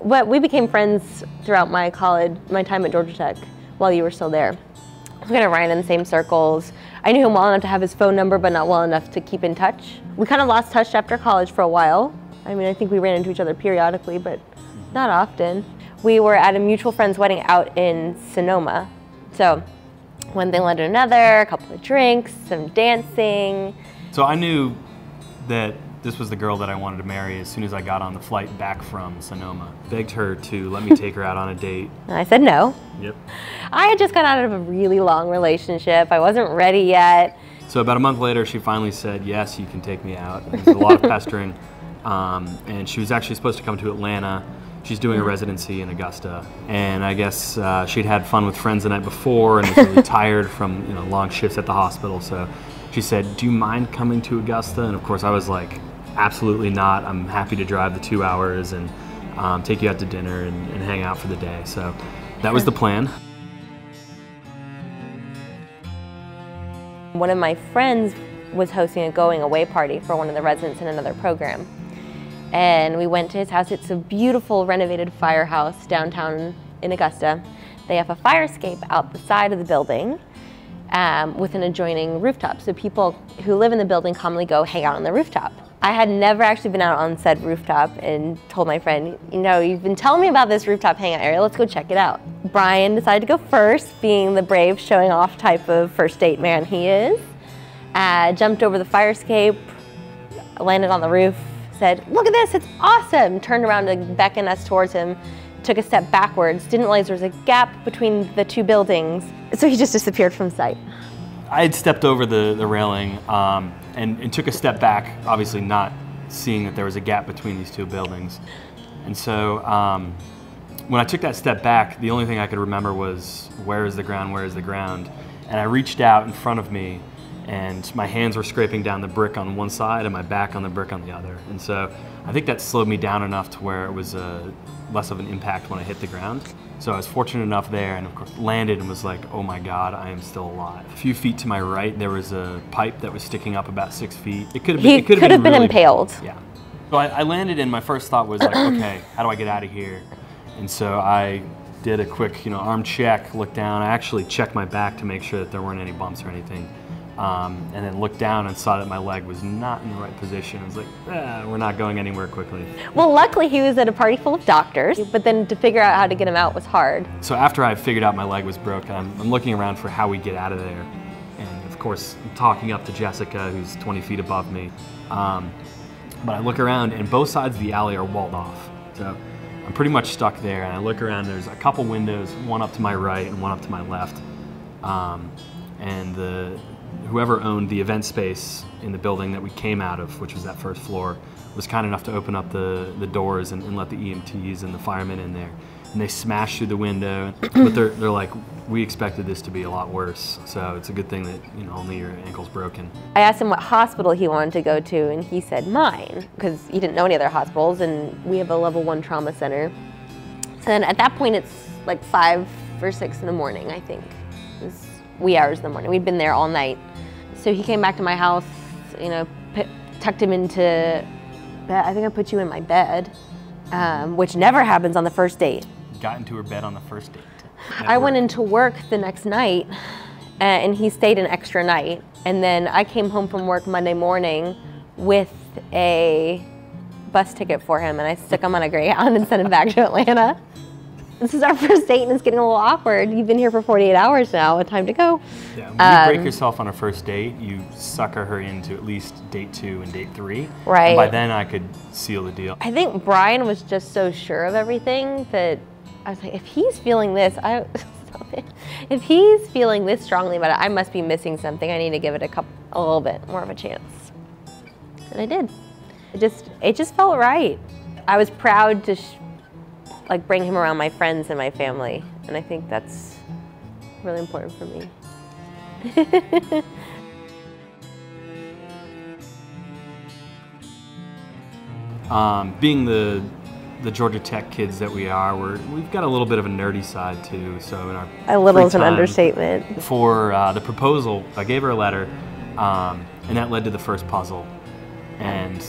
But we became friends throughout my time at Georgia Tech while you were still there. We kind of ran in the same circles. I knew him well enough to have his phone number, but not well enough to keep in touch. We kind of lost touch after college for a while. I mean, I think we ran into each other periodically, but not often. We were at a mutual friend's wedding out in Sonoma. So one thing led to another, a couple of drinks, some dancing. So I knew that this was the girl that I wanted to marry as soon as I got on the flight back from Sonoma. Begged her to let me take her out on a date. I said no. Yep. I had just got out of a really long relationship. I wasn't ready yet. So about a month later, she finally said, yes, you can take me out. There was a lot of pestering. And she was actually supposed to come to Atlanta. She's doing a residency in Augusta. And I guess she'd had fun with friends the night before and was really tired from long shifts at the hospital. So she said, do you mind coming to Augusta? And of course I was like, absolutely not. I'm happy to drive the 2 hours and take you out to dinner and hang out for the day. So that was the plan. One of my friends was hosting a going away party for one of the residents in another program. And we went to his house. It's a beautiful renovated firehouse downtown in Augusta. They have a fire escape out the side of the building with an adjoining rooftop. So people who live in the building commonly go hang out on the rooftop. I had never actually been out on said rooftop and told my friend, you've been telling me about this rooftop hangout area, let's go check it out. Brian decided to go first, being the brave, showing off type of first date man he is. Jumped over the fire escape, landed on the roof, said, look at this, it's awesome. Turned around to beckon us towards him, took a step backwards, didn't realize there was a gap between the two buildings, so he just disappeared from sight. I had stepped over the railing and took a step back, obviously not seeing that there was a gap between these two buildings. And so when I took that step back, the only thing I could remember was, where is the ground, where is the ground? And I reached out in front of me, and my hands were scraping down the brick on one side and my back on the brick on the other. And so I think that slowed me down enough to where it was less of an impact when I hit the ground. So I was fortunate enough there, and of course landed and was like, oh my God, I am still alive. A few feet to my right, there was a pipe that was sticking up about 6 feet. It could have been impaled. Yeah. So I landed, and my first thought was like, okay, how do I get out of here? And so I did a quick, arm check, looked down. I actually checked my back to make sure that there weren't any bumps or anything. And then looked down and saw that my leg was not in the right position. I was like, we're not going anywhere quickly. Well, luckily he was at a party full of doctors, but then to figure out how to get him out was hard. So after I figured out my leg was broken, I'm looking around for how we get out of there. And of course, I'm talking up to Jessica, who's 20 feet above me. But I look around, and both sides of the alley are walled off. So I'm pretty much stuck there, and I look around, there's a couple windows, one up to my right and one up to my left. And whoever owned the event space in the building that we came out of, which was that first floor, was kind enough to open up the doors and let the EMTs and the firemen in there. And they smashed through the window, but they're like, we expected this to be a lot worse, so it's a good thing that only your ankle's broken. I asked him what hospital he wanted to go to, and he said mine, because he didn't know any other hospitals, and we have a level 1 trauma center. So then at that point it's like 5 or 6 in the morning, I think. It was wee hours in the morning. We'd been there all night. So he came back to my house, tucked him into bed. I think I put you in my bed, which never happens on the first date. Got into her bed on the first date. I went into work the next night, and he stayed an extra night. And then I came home from work Monday morning with a bus ticket for him, and I stuck him on a Greyhound and sent him back to Atlanta. This is our first date, and it's getting a little awkward. You've been here for 48 hours now. It's time to go. Yeah, when you break yourself on a first date, you sucker her into at least date 2 and date 3. Right. And by then, I could seal the deal. I think Brian was just so sure of everything that I was like, if he's feeling this, if he's feeling this strongly about it, I must be missing something. I need to give it a little bit more of a chance. And I did. It just felt right. I was proud to bring him around my friends and my family, and I think that's really important for me. Being the Georgia Tech kids that we are, we've got a little bit of a nerdy side too. So in our a little is an understatement. For the proposal, I gave her a letter, and that led to the first puzzle. And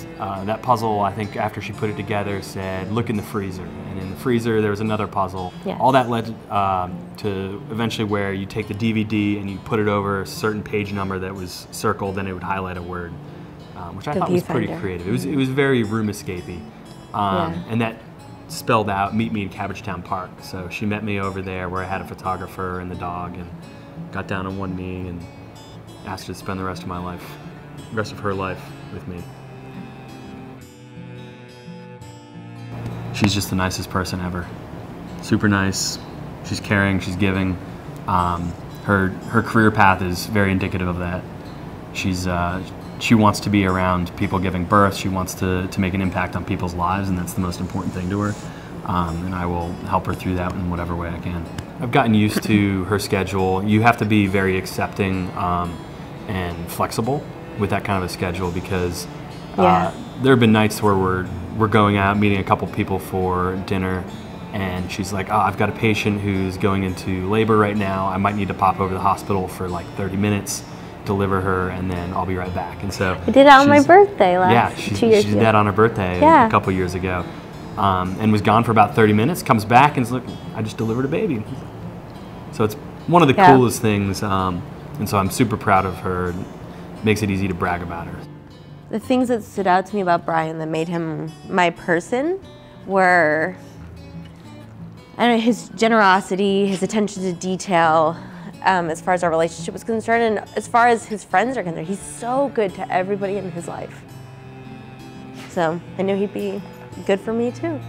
that puzzle, I think after she put it together, said, look in the freezer. And in the freezer, there was another puzzle. Yeah. All that led to eventually where you take the DVD and you put it over a certain page number that was circled, and it would highlight a word, which I thought was pretty creative. It was very room escapey. And that spelled out, meet me in Cabbagetown Park. So she met me over there where I had a photographer and the dog, and got down on one knee and asked her to spend the rest of her life with me. She's just the nicest person ever. Super nice. She's caring. She's giving. Her career path is very indicative of that. She wants to be around people giving birth. She wants to make an impact on people's lives, and that's the most important thing to her. And I will help her through that in whatever way I can. I've gotten used to her schedule. You have to be very accepting and flexible with that kind of a schedule, because there have been nights where we're going out, meeting a couple people for dinner, and she's like, oh, I've got a patient who's going into labor right now. I might need to pop over to the hospital for like 30 minutes, deliver her, and then I'll be right back. And so I did that on my birthday last 2 years ago. She did that on her birthday a couple years ago, and was gone for about 30 minutes, comes back and is like, I just delivered a baby. So it's one of the coolest things, and so I'm super proud of her. It makes it easy to brag about her. The things that stood out to me about Brian that made him my person were, I don't know, his generosity, his attention to detail, as far as our relationship was concerned, and as far as his friends are concerned. He's so good to everybody in his life. So I knew he'd be good for me too.